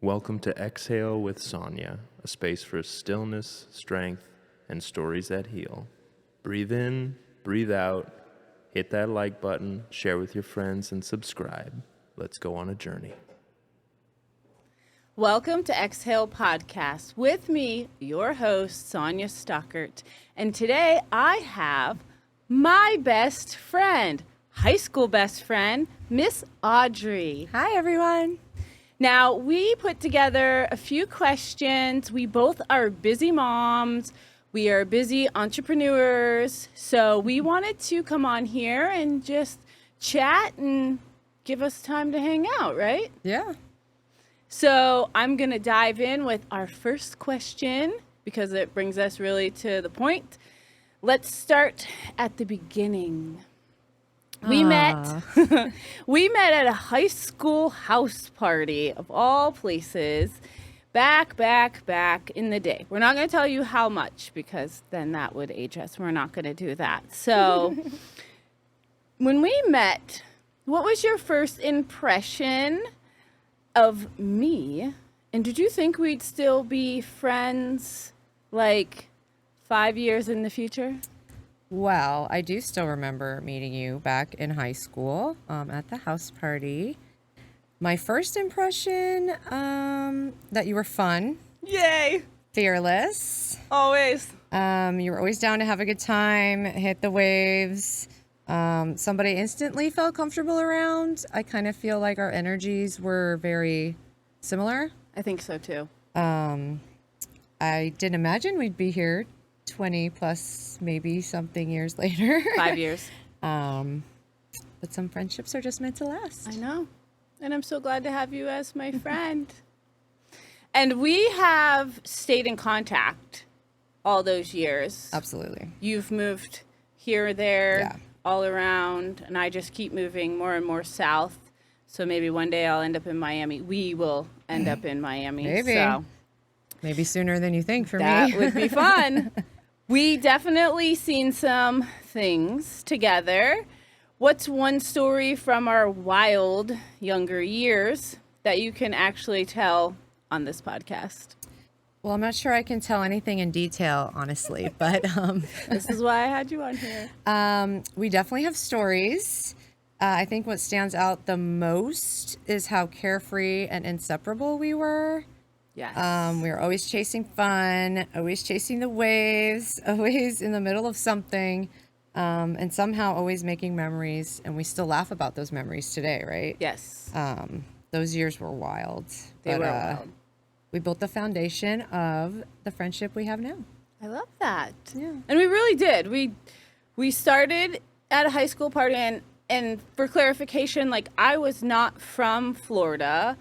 Welcome to Exhale with Sonya, a space for stillness, strength, and stories that heal. Breathe in, breathe out, hit that like button, share with your friends, and subscribe. Let's go on a journey. Welcome to Exhale Podcast with me, your host, Sonya Stoeckert. And today I have my best friend, high school best friend, Miss Audrey. Hi, everyone. Now, we put together a few questions. We both are busy moms. We are busy entrepreneurs. So we wanted to come on here and just chat and give us time to hang out, right? Yeah. So I'm going to dive in with our first question because it brings us really to the point. Let's start at the beginning. We met at a high school house party of all places back in the day. We're not going to tell you how much because then that would age us. We're not going to do that. So when we met, what was your first impression of me? And did you think we'd still be friends like 5 years in the future? Well, I do still remember meeting you back in high school at the house party. My first impression, that you were fun. Yay! Fearless. Always. You were always down to have a good time, hit the waves. Somebody instantly felt comfortable around. I kind of feel like our energies were very similar. I think so too. I didn't imagine we'd be here 20 plus maybe something years later. 5 years. But some friendships are just meant to last. I know. And I'm so glad to have you as my friend. And we have stayed in contact all those years. Absolutely. You've moved here or there, Yeah. all around, and I just keep moving more and more south. So maybe one day I'll end up in Miami. We will end up in Miami. Maybe. So Maybe sooner than you think for that me. would be fun. We definitely seen some things together. What's one story from our wild younger years that you can actually tell on this podcast? Well, I'm not sure I can tell anything in detail, honestly, but This is why I had you on here. we definitely have stories. I think what stands out the most is how carefree and inseparable we were. Yes. We were always chasing fun, always chasing the waves, always in the middle of something, and somehow always making memories. And we still laugh about those memories today, right? Yes. Those years were wild. They were wild. We built the foundation of the friendship we have now. I love that. Yeah. And we really did. We started at a high school party, and for clarification, like I was not from Florida.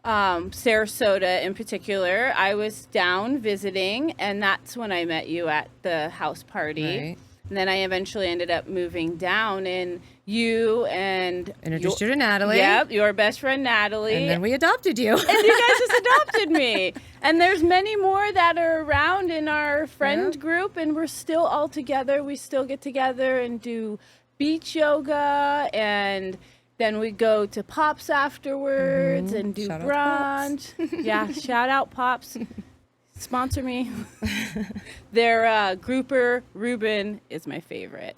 Sarasota in particular. I was down visiting, and that's when I met you at the house party. Right. And then I eventually ended up moving down, and you and Introduced you to Natalie. Yep, your best friend Natalie. And then we adopted you. And you guys just adopted me. And there's many more that are around in our friend group, and we're still all together. We still get together and do beach yoga, and then we go to Pops afterwards and do Shout out brunch. Yeah, shout out Pops. Sponsor me. Their grouper, Ruben, is my favorite.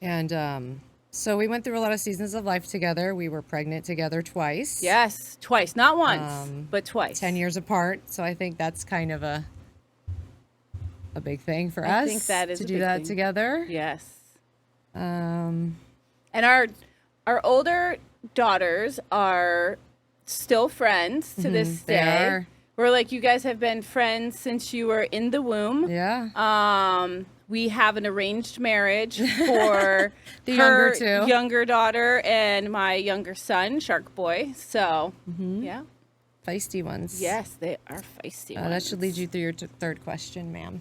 And so we went through a lot of seasons of life together. We were pregnant together twice. Yes, twice. Not once, but twice. 10 years apart. So I think that's kind of a big thing for I us think that is to a do big that thing. together. Yes. Um, And our older daughters are still friends to this they day. are. We're like, you guys have been friends since you were in the womb. yeah. We have an arranged marriage for The her younger two. younger daughter and my younger son, Shark Boy. So, yeah. Feisty ones. Yes, they are feisty ones. That should lead you through your third question, ma'am.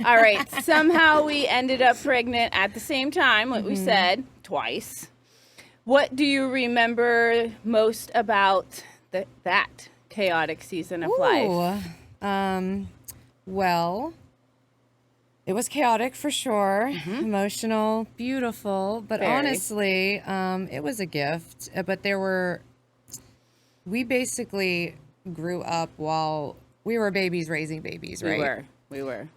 All right. Somehow we ended up pregnant at the same time, what we said, twice. What do you remember most about that chaotic season of life? Well, it was chaotic for sure, emotional, beautiful, but Very. honestly, it was a gift. But we basically grew up while we were babies raising babies, right? We were.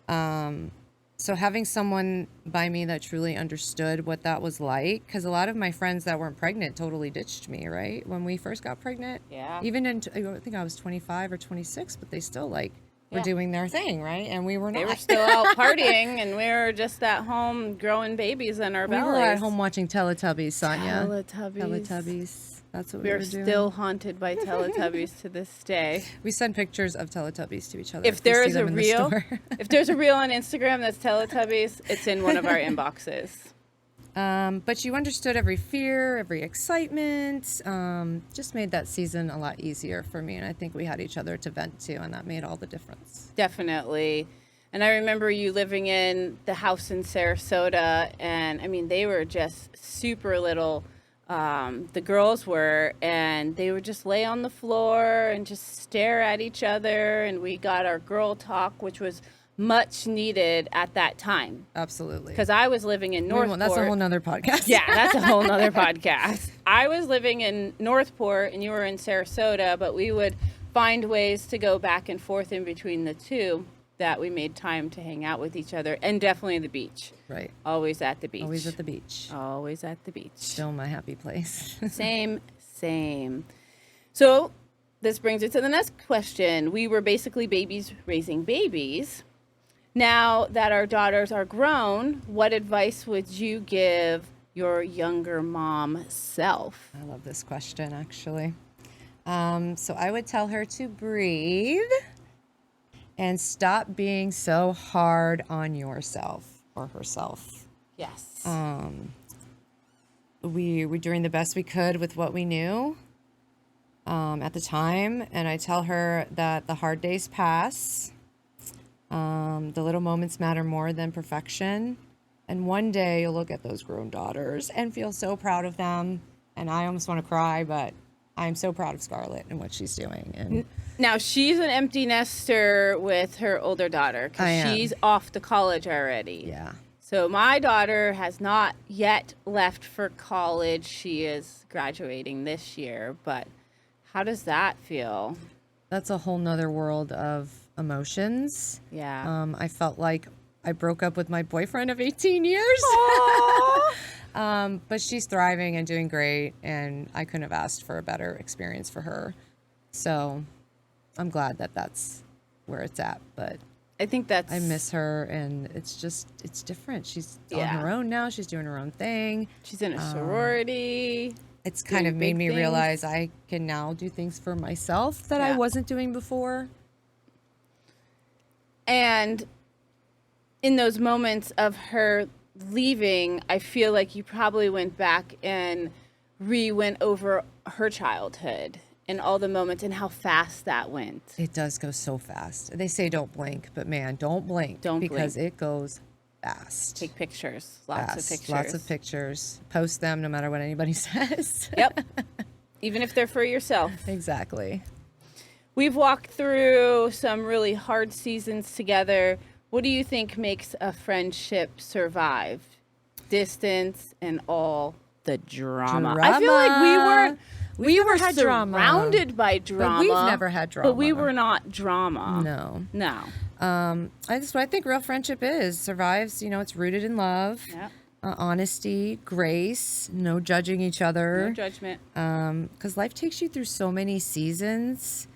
So having someone by me that truly understood what that was like, because a lot of my friends that weren't pregnant totally ditched me, right? When we first got pregnant. Yeah. Even I think I was 25 or 26, but they still like were Yeah. doing their thing, right? And we were not. They were still out partying, and we were just at home growing babies in our We bellies. were at home watching Teletubbies, Sonya. Teletubbies. Teletubbies. That's what We we are were doing. still haunted by Teletubbies to this day. We send pictures of Teletubbies to each other. If we there see is a them in the reel, store. if there's a reel on Instagram that's Teletubbies, it's in one of our inboxes. But you understood every fear, every excitement. Just made that season a lot easier for me. And I think we had each other to vent to, and that made all the difference. Definitely. And I remember you living in the house in Sarasota, and I mean, they were just super little. The girls were, and they would just lay on the floor and just stare at each other. And we got our girl talk, which was much needed at that time. Absolutely. Because I was living in Northport. That's a whole nother podcast. Yeah, that's a whole nother podcast. I was living in Northport and you were in Sarasota, but we would find ways to go back and forth in between the two, that we made time to hang out with each other, and definitely the beach. Right. Always at the beach. Always at the beach. Always at the beach. Still my happy place. Same. So this brings it to the next question. We were basically babies raising babies. Now that our daughters are grown, what advice would you give your younger mom self? I love this question, actually. So I would tell her to breathe and stop being so hard on yourself or herself. Yes. We were doing the best we could with what we knew at the time. And I tell her that the hard days pass. The little moments matter more than perfection. And one day you'll look at those grown daughters and feel so proud of them. And I almost want to cry, but I'm so proud of Scarlett and what she's doing. And now she's an empty nester with her older daughter I because am. she's off to college already. yeah, So my daughter has not yet left for college. She is graduating this year, but how does that feel? that's a whole nother world of emotions. Yeah. I felt like I broke up with my boyfriend of 18 years. But she's thriving and doing great, and I couldn't have asked for a better experience for her. So I'm glad that that's where it's at. But I think that's... I miss her, and it's different. She's on Yeah. her own now. She's doing her own thing. She's in a sorority. It's kind doing of made big me things. realize I can now do things for myself that I Yeah. wasn't doing before. And in those moments of her leaving, I feel like you probably went back and went over her childhood and all the moments and how fast that went. It does go so fast. They say don't blink, but man, don't blink. Don't because blink. it goes fast. Take pictures. Lots of Fast. pictures. Lots of pictures. Post them no matter what anybody says. Yep. Even if they're for yourself. Exactly. We've walked through some really hard seasons together. What do you think makes a friendship survive? Distance and all the drama. I feel like we were had drama. surrounded by drama. But we've never had drama. But we were not drama. No. No. That's what I think real friendship is. Survives, it's rooted in love, Yeah. honesty, grace, no judging each other. No judgment. Because life takes you through so many seasons.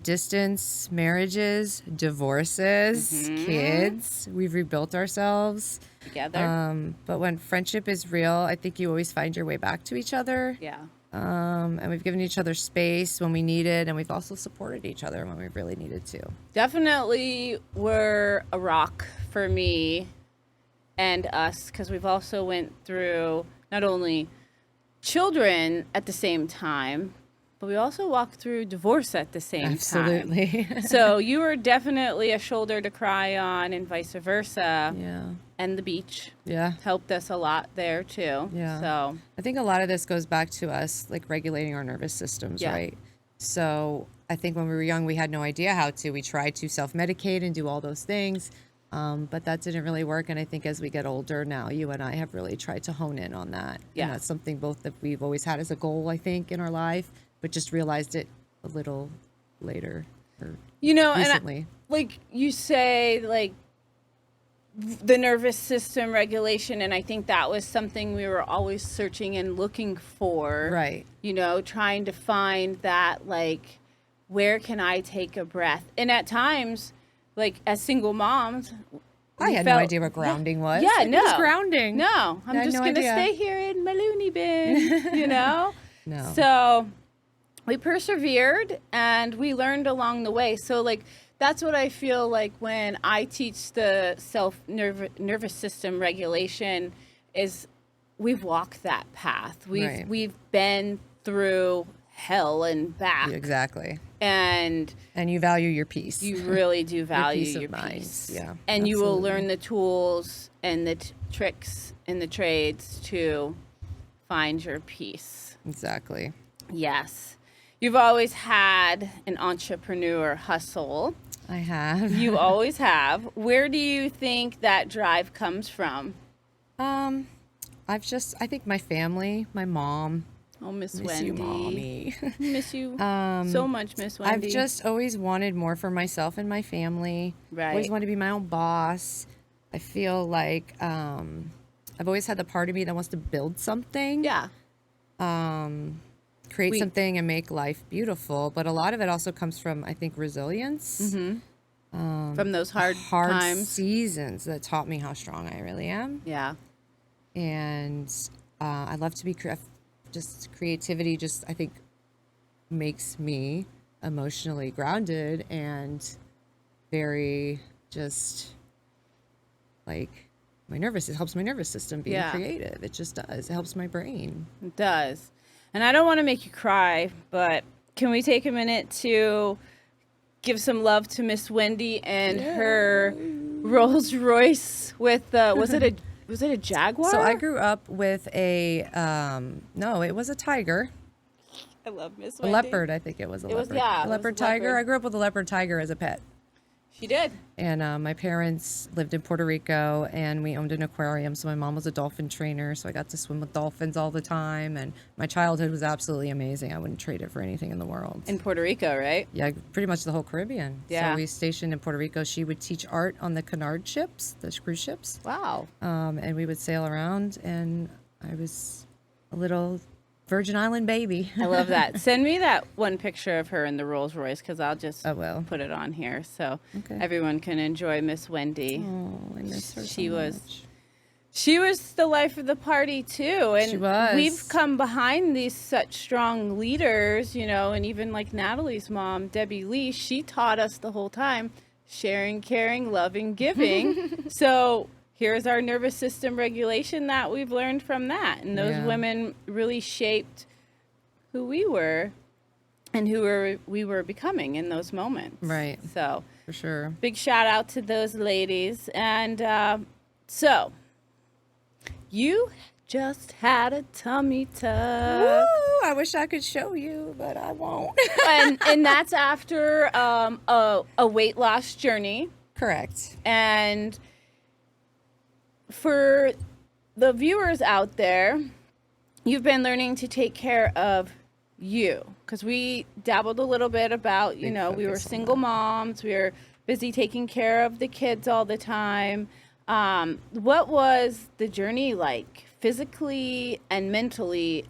Distance, marriages, divorces, kids. We've rebuilt ourselves. Together. But when friendship is real, I think you always find your way back to each other. Yeah. And we've given each other space when we needed, and we've also supported each other when we really needed to. Definitely were a rock for me and us, because we've also went through not only children at the same time, but we also walked through divorce at the same time. Absolutely. So you were definitely a shoulder to cry on, and vice versa. Yeah. And the beach Yeah. helped us a lot there too. Yeah. So I think a lot of this goes back to us like regulating our nervous systems, Yeah. right? So I think when we were young, we had no idea how to. We tried to self-medicate and do all those things, but that didn't really work. And I think as we get older now, you and I have really tried to hone in on that. Yeah. And that's something both that we've always had as a goal, I think, in our life, but just realized it a little later or And recently. like you say, like the nervous system regulation, and I think that was something we were always searching and looking for. Right. Trying to find that, like, where can I take a breath? And at times, like as single moms, I had no idea what grounding was. Yeah, Like, no. what is grounding? No, I'm just going to stay here in my loony bin, No. So we persevered and we learned along the way. So, like, that's what I feel like when I teach the nervous system regulation is we've walked that path. We've been through hell and back. Exactly. And you value your peace. You really do value your your mind. peace. Yeah. And absolutely. you will learn the tools and the tricks and the trades to find your peace. Exactly. Yes. You've always had an entrepreneur hustle. I have. You always have. Where do you think that drive comes from? I think my family, my mom. Oh, Miss Miss Wendy. you, Mommy. Miss you so much, Miss Wendy. I've just always wanted more for myself and my family. Right. Always wanted to be my own boss. I feel like I've always had the part of me that wants to build something. Yeah. Create something and make life beautiful. But a lot of it also comes from, I think, resilience. Mm-hmm. From those hard times. Seasons that taught me how strong I really am. Yeah. And I love to be creativity just, I think, makes me emotionally grounded and very just like it helps my nervous system being creative. It just does. It helps my brain. It does. And I don't want to make you cry, but can we take a minute to give some love to Miss Wendy and her Rolls Royce with was it a Jaguar? So I grew up with it was a tiger. I love Miss A Wendy. leopard, I think it was a leopard. A leopard tiger. I grew up with a leopard tiger as a pet. She did. And my parents lived in Puerto Rico, and we owned an aquarium. So my mom was a dolphin trainer, so I got to swim with dolphins all the time. And my childhood was absolutely amazing. I wouldn't trade it for anything in the world. In Puerto Rico, right? Yeah, pretty much the whole Caribbean. Yeah. So we stationed in Puerto Rico. She would teach art on the Canard ships, the cruise ships. Wow. And we would sail around, and I was a little Virgin Island baby. I love that. Send me that one picture of her in the Rolls Royce because I'll just put it on here so everyone can enjoy Miss Wendy. Oh, I miss her She so was much. She was the life of the party too, and She was. we've come behind these such strong leaders, and even like Natalie's mom, Debbie Lee, she taught us the whole time sharing, caring, loving, giving. So here's our nervous system regulation that we've learned from that. And those women really shaped who we were and we were becoming in those moments. Right. So For sure. big shout out to those ladies. And so you just had a tummy tuck. Woo! I wish I could show you, but I won't. and that's after a weight loss journey. Correct. And for the viewers out there, you've been learning to take care of you, because we dabbled a little bit about, we were single moms, we were busy taking care of the kids all the time. What was the journey like physically and mentally?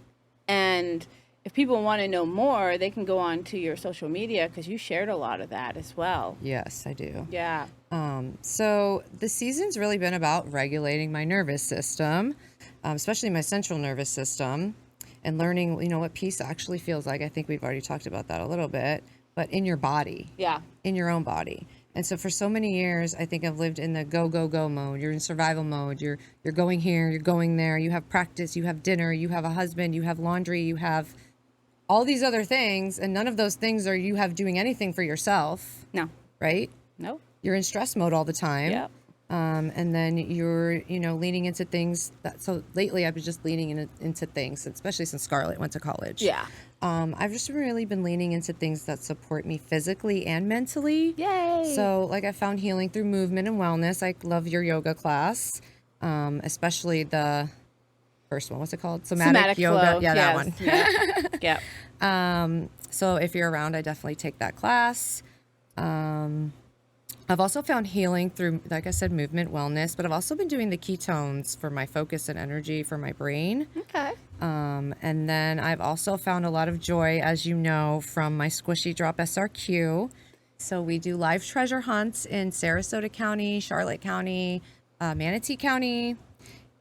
And if people want to know more, they can go on to your social media because you shared a lot of that as well. Yes, I do. Yeah. So the season's really been about regulating my nervous system, especially my central nervous system, and learning, what peace actually feels like. I think we've already talked about that a little bit, but in your body. Yeah. In your own body. And so for so many years, I think I've lived in the go, go, go mode. You're in survival mode. You're going here, you're going there. You have practice, you have dinner, you have a husband, you have laundry, you have all these other things. And none of those things are you have doing anything for yourself. No. Right? No. You're in stress mode all the time. Yep. And then you're, leaning into things so lately I've been just leaning into things, especially since Scarlett went to college. Yeah. I've just really been leaning into things that support me physically and mentally. Yay. So like I found healing through movement and wellness. I love your yoga class, especially the first one. What's it called? Somatic yoga. flow. Yeah, Yes. that one. Yeah. Yep. So if you're around, I definitely take that class. I've also found healing through, like I said, movement, wellness, but I've also been doing the ketones for my focus and energy for my brain. Okay. And then I've also found a lot of joy, as you know, from my Squishy Drop SRQ. So we do live treasure hunts in Sarasota County, Charlotte County, Manatee County.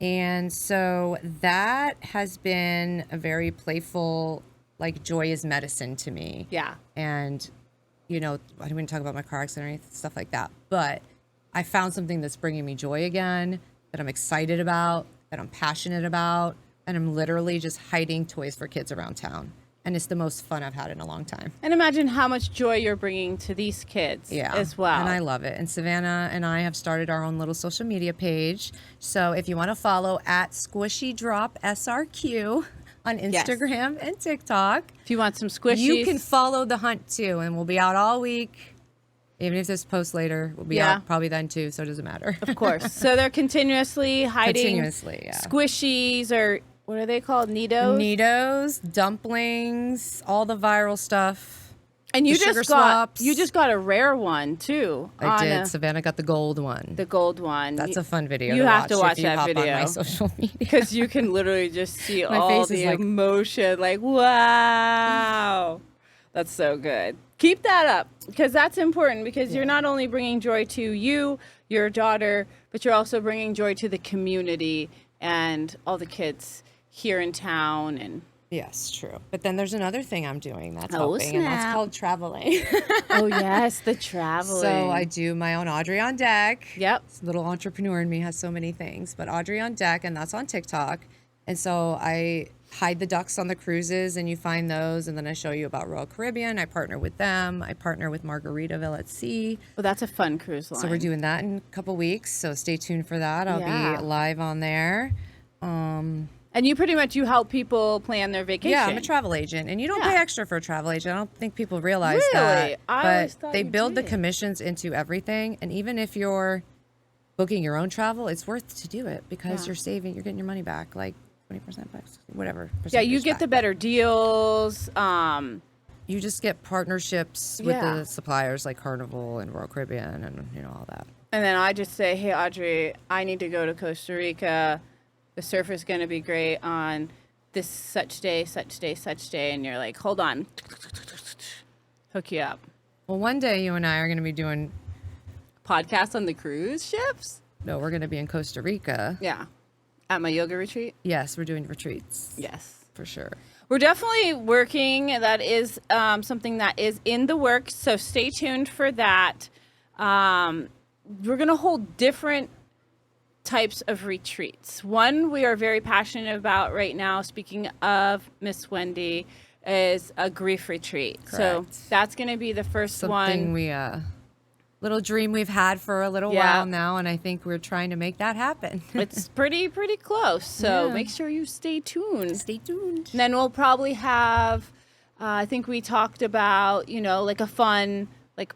And so that has been a very playful, like, joy is medicine to me. Yeah. And, you know, I didn't talk about my car accident or anything, stuff like that. But I found something that's bringing me joy again, that I'm excited about, that I'm passionate about. And I'm literally just hiding toys for kids around town. And it's the most fun I've had in a long time. And imagine how much joy you're bringing to these kids as well. And I love it. And Savannah and I have started our own little social media page. So if you want to follow at Squishy Drop SRQ on Instagram and TikTok. If you want some squishies. You can follow the hunt too. And we'll be out all week. Even if this posts later, we'll be out probably then too. So it doesn't matter. Of course. So they're continuously hiding squishies, or what are they called? Neatos, dumplings, all the viral stuff. And you just got a rare one too. I did. Savannah got the gold one. The gold one. That's a fun video. You have to watch if you that hop video on my social media, because you can literally just see all the emotion. Like, wow, that's so good. Keep that up, because that's important, because you're not only bringing joy to you, your daughter, but you're also bringing joy to the community and all the kids here in town. And yes, true. But then there's another thing I'm doing that's helping, and that's called traveling. Oh yes, the traveling. So I do my own Audrey on Deck. Yep. This little entrepreneur in me has so many things, but Audrey on Deck, and that's on TikTok. And so I hide the ducks on the cruises, and you find those, and then I show you about Royal Caribbean. I partner with them. I partner with Margaritaville at Sea. Well, that's a fun cruise line. So we're doing that in a couple weeks. So stay tuned for that. I'll be live on there. And you help people plan their vacation. Yeah, I'm a travel agent, and you don't pay extra for a travel agent. I don't think people realize really? that. But they build the commissions into everything, and even if you're booking your own travel, it's worth to do it, because you're getting your money back, like 20% back, whatever. Yeah, you get the better deals. You just get partnerships with the suppliers like Carnival and Royal Caribbean, and all that. And then I just say, hey, Audrey, I need to go to Costa Rica. The surf is going to be great on this such day, and you're like, hold on, hook you up. Well, one day you and I are going to be doing podcasts on the cruise ships. No, we're going to be in Costa Rica. Yeah, at my yoga retreat. Yes, we're doing retreats. Yes, for sure. We're definitely working. That is something that is in the works. So stay tuned for that. We're going to hold different types of retreats. One we are very passionate about right now, speaking of Miss Wendy, is a grief retreat. Correct. So that's going to be the first something we little dream we've had for a little while now, and I think we're trying to make that happen. It's pretty close, so make sure you stay tuned. And then we'll probably have I think we talked about, like a fun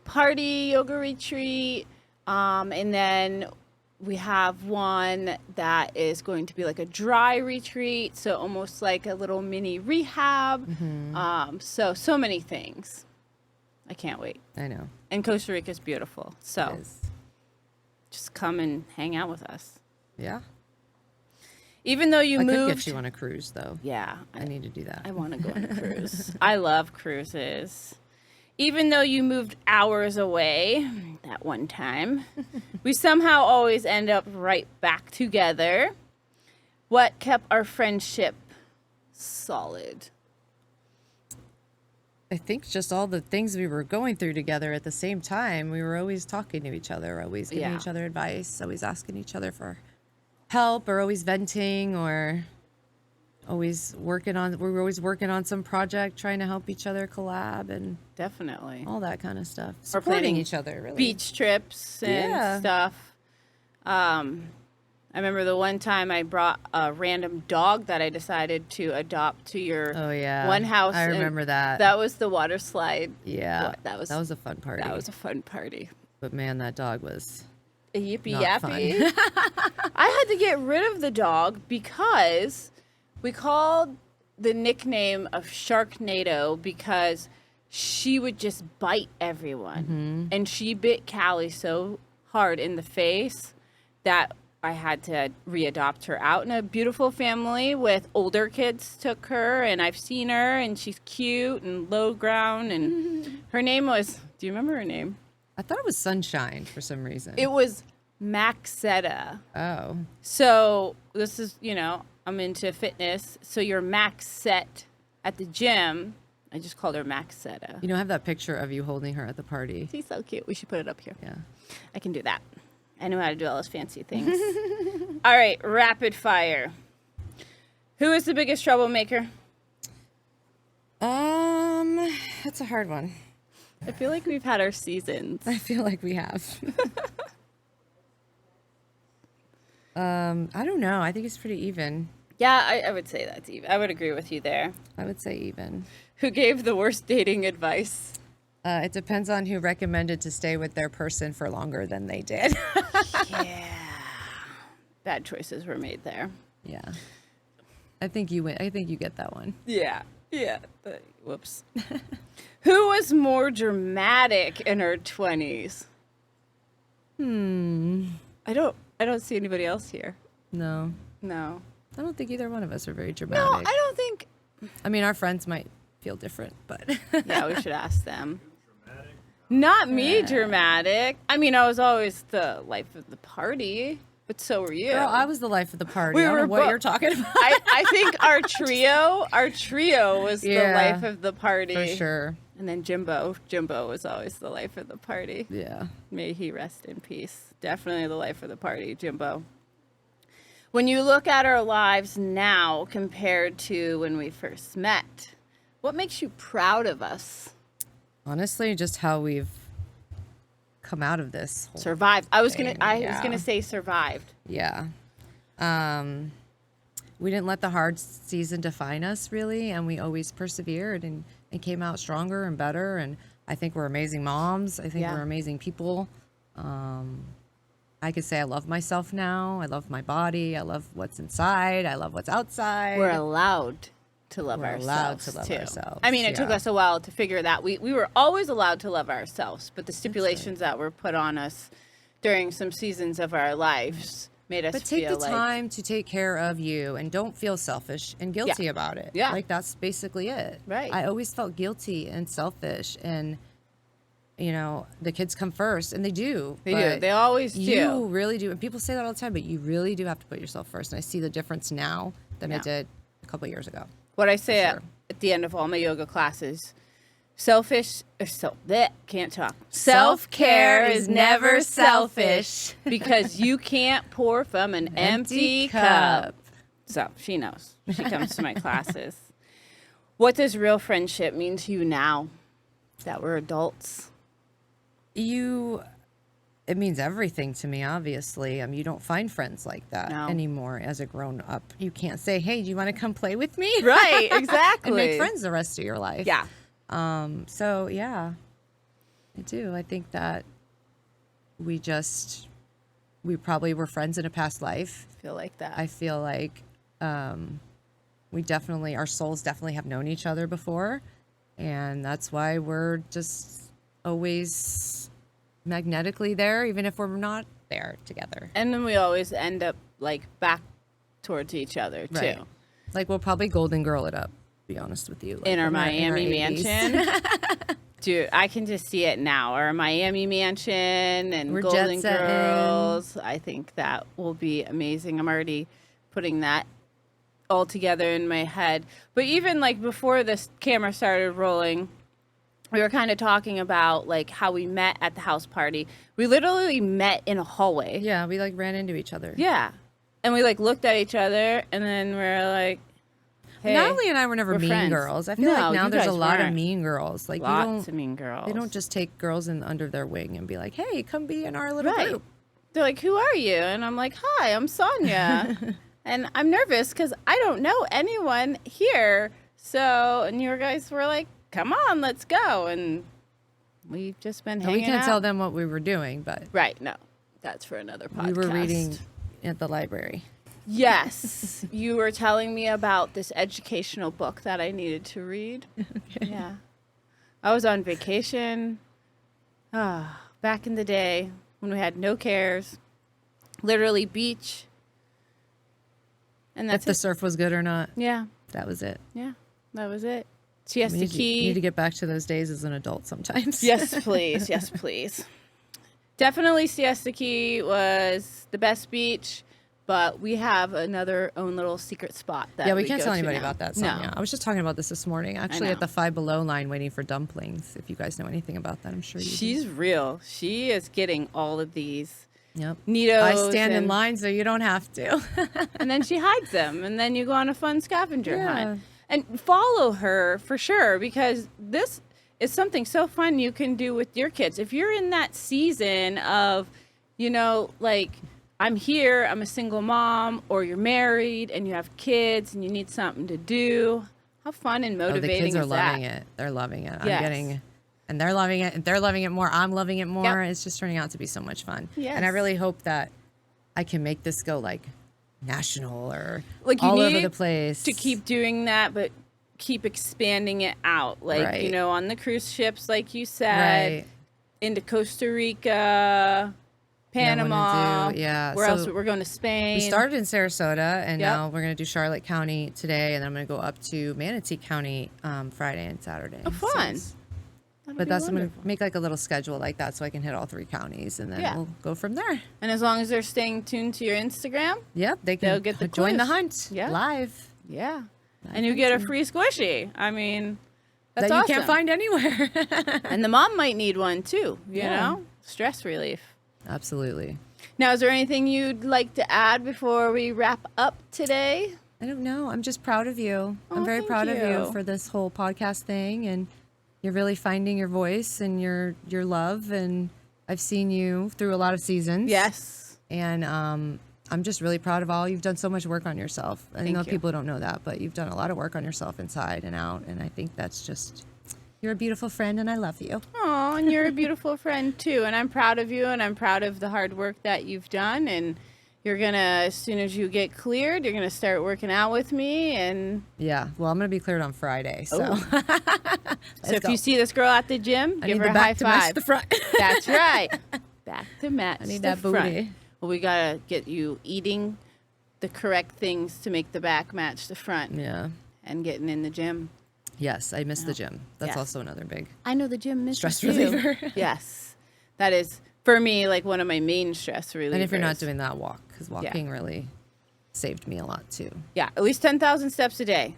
party yoga retreat, and then we have one that is going to be like a dry retreat, so almost like a little mini rehab. Mm-hmm. So many things. I can't wait. I know. And Costa Rica is beautiful, so just come and hang out with us. Yeah. Even though you moved, I could get you on a cruise, though. Yeah, I need to do that. I want to go on a cruise. I love cruises. Even though you moved hours away that one time, we somehow always end up right back together. What kept our friendship solid? I think just all the things we were going through together at the same time. We were always talking to each other, always giving each other advice, always asking each other for help, or always venting, or we were always working on some project, trying to help each other collab, and definitely all that kind of stuff. Or supporting each other, really. Beach trips and stuff. I remember the one time I brought a random dog that I decided to adopt to your one house. I remember that. That was the water slide. Yeah. That was a fun party. That was a fun party. But man, that dog was a yippee not yappy. I had to get rid of the dog because we called the nickname of Sharknado because she would just bite everyone. And she bit Callie so hard in the face that I had to readopt her out. And a beautiful family with older kids took her, and I've seen her, and she's cute and low ground. And her name was, do you remember her name? I thought it was Sunshine for some reason. It was Maxetta. Oh. So this is, I'm into fitness. So you're max set at the gym. I just called her Maxetta. I have that picture of you holding her at the party. She's so cute. We should put it up here. Yeah. I can do that. I know how to do all those fancy things. All right, rapid fire. Who is the biggest troublemaker? That's a hard one. I feel like we've had our seasons. I feel like we have. I don't know. I think it's pretty even. Yeah, I would say that's even. I would agree with you there. I would say even. Who gave the worst dating advice? It depends on who recommended to stay with their person for longer than they did. Yeah. Bad choices were made there. Yeah. I think you win. I think you get that one. Yeah. Yeah. Whoops. Who was more dramatic in her 20s? I don't see anybody else here. No. No. I don't think either one of us are very dramatic. No, I don't think. I mean, our friends might feel different, but. Yeah, we should ask them. Not me dramatic. I mean, I was always the life of the party, but so were you. Girl, I was the life of the party. We I don't were know what you're talking about. I think our trio was the life of the party. For sure. And then Jimbo was always the life of the party. Yeah. May he rest in peace. Definitely the life of the party, Jimbo. When you look at our lives now compared to when we first met, what makes you proud of us? Honestly, just how we've come out of this. Survived. I was thing, gonna say survived. Yeah. We didn't let the hard season define us, really, and we always persevered and came out stronger and better. And I think we're amazing moms. I think we're amazing people. I could say I love myself now. I love my body. I love what's inside. I love what's outside. We're allowed to love ourselves too. I mean, it took us a while to figure that. We were always allowed to love ourselves, but the stipulations that were put on us during some seasons of our lives made us feel like... But take the time to take care of you and don't feel selfish and guilty about it. Yeah. Like, that's basically it. Right. I always felt guilty and selfish, and, the kids come first, and they do. They do. They always do. You really do. And people say that all the time, but you really do have to put yourself first. And I see the difference now than I did a couple years ago. What I say at the end of all my yoga classes, can't talk. Self-care is never selfish because you can't pour from an empty cup. So she knows. She comes to my classes. What does real friendship mean to you now that we're adults? It means everything to me, obviously. You don't find friends like that anymore as a grown up. You can't say, hey, do you want to come play with me? Right, exactly. And make friends the rest of your life. Yeah. So, yeah, I do. I think that we probably were friends in a past life. I feel like that. I feel like our souls definitely have known each other before. And that's why we're just always magnetically there, even if we're not there together. And then we always end up back towards each other too. Right. Like, we'll probably Golden Girl it up, to be honest with you. In our Miami mansion. Dude, I can just see it now. Our Miami mansion and we're Golden jet-setting. Girls. I think that will be amazing. I'm already putting that all together in my head. But even before this camera started rolling, we were kind of talking about how we met at the house party. We literally met in a hallway. Yeah, we ran into each other. Yeah. And we looked at each other, and then we're like, hey, Natalie and I were never mean friends. Girls. I feel like now there's a lot of mean girls. Lots of mean girls. They don't just take girls under their wing and be like, hey, come be in our little group. They're like, who are you? And I'm like, hi, I'm Sonya. And I'm nervous because I don't know anyone here. So, and you guys were like, come on, let's go. And we've just been hanging out. We can't tell them what we were doing, but... Right, no. That's for another podcast. We were reading at the library. Yes. You were telling me about this educational book that I needed to read. Okay. Yeah. I was on vacation back in the day when we had no cares, literally beach. And that's If the it. surf was good or not, Yeah, that was it. yeah, that was it. Siesta You Key. need to get back to those days as an adult sometimes. Yes, please. Yes, please. Definitely Siesta Key was the best beach, but we have another own little secret spot that Yeah, we can't go tell to anybody now. about that, No. Sonya. I was just talking about this morning, actually, know. at the Five Below line waiting for dumplings. If you guys know anything about that, I'm sure you do. She's real. She is getting all of these Yep. neatos. I stand in and- line so you don't have to. and then she hides them, and then you go on a fun scavenger Yeah. hunt. And follow her for sure, because this is something so fun you can do with your kids. If you're in that season of, like, I'm here, I'm a single mom, or you're married and you have kids and you need something to do, how fun and Oh, the motivating kids are is that? loving it. They're loving it. Yes. And they're loving it. And they're loving it more. I'm loving it more. Yep. It's just turning out to be so much fun. Yes. And I really hope that I can make this go like national or Like, you all over need the place. to keep doing that, but keep expanding it out. Like, Right. on the cruise ships, like you said, Right. into Costa Rica, Panama. yeah. Where else? So We're going to Spain. We started in Sarasota, and Yep. now we're going to do Charlotte County today, and then I'm going to go up to Manatee County Friday and Saturday. Oh, So fun. it's- That'll But be that's I'm going wonderful. to make like a little schedule like that so I can hit all 3 counties, and then Yeah. we'll go from there. And as long as they're staying tuned to your Instagram, Yep, they They'll can get the join the clues. hunt Yeah. live. yeah. And you get a free squishy. I mean, that's that you awesome. can't find anywhere. And the mom might need one too, you Yeah. know? Stress relief. Absolutely. Now, is there anything you'd like to add before we wrap up today? I don't know. I'm just proud of you. Oh, I'm very thank proud of you. you for this whole podcast thing, and you're really finding your voice and your love. And I've seen you through a lot of seasons. Yes. And I'm just really proud of all. You've done so much work on yourself. I Thank know you. people don't know that, but you've done a lot of work on yourself inside and out. And I think that's just, you're a beautiful friend, and I love you. Oh, and you're a beautiful friend too. And I'm proud of you, and I'm proud of the hard work that you've done. And you're going to, as soon as you get cleared, you're going to start working out with me. And Yeah. Well, I'm going to be cleared on Friday. So, Oh. so if go. you see this girl at the gym, I give need her the a high back to match five. the front. That's right. Back to match. I need the that front. booty. Well, we got to get you eating the correct things to make the back match the front Yeah. and getting in the gym. Yes. I miss the gym. That's Yes. also another big. I know the gym misses Stress you. reliever. Yes. That is, for me, like one of my main stress relievers. And if you're not doing that, walk, because walking really saved me a lot too. Yeah, at least 10,000 steps a day.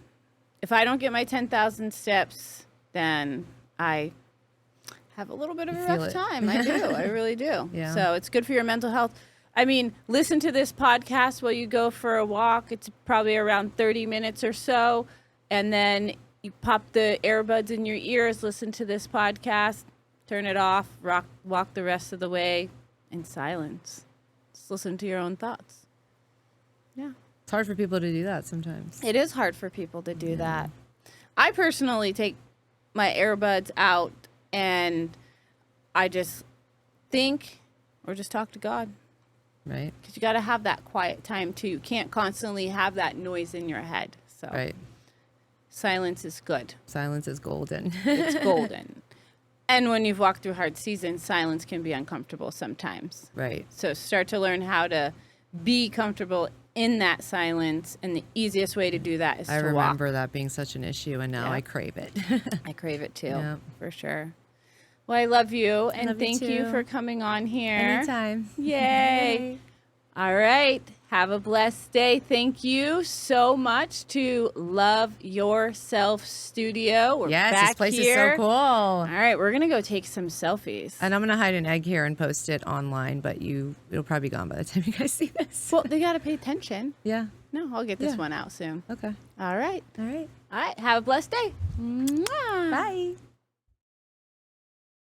If I don't get my 10,000 steps, then I have a little bit of a feel rough it. time. I do. I really do. Yeah. So it's good for your mental health. I mean, listen to this podcast while you go for a walk. It's probably around 30 minutes or so. And then you pop the earbuds in your ears, listen to this podcast, turn it off, walk the rest of the way in silence. Just listen to your own thoughts. Yeah. It's hard for people to do that sometimes. It is hard for people to do that. I personally take my earbuds out and I just think or just talk to God, Right? because you got to have that quiet time too. You can't constantly have that noise in your head. So Right. silence is good. Silence is golden. It's golden. And when you've walked through hard seasons, silence can be uncomfortable sometimes. Right. So start to learn how to be comfortable in that silence, and the easiest way to do that is I to remember walk. that being such an issue, and now Yeah. I crave it. I crave it too, Yeah. for sure. Well, I love you, and Love you thank you too. for coming on here. Anytime. Yay. All right. Have a blessed day. Thank you so much to Love Yourself Studio. We're Yes, back this place here. is so cool. All right, we're going to go take some selfies. And I'm gonna hide an egg here and post it online, but it'll probably be gone by the time you guys see this. Well, they got to pay attention. Yeah. No, I'll get this Yeah. one out soon. Okay. All right. All right. All right. Have a blessed day. Mwah. Bye.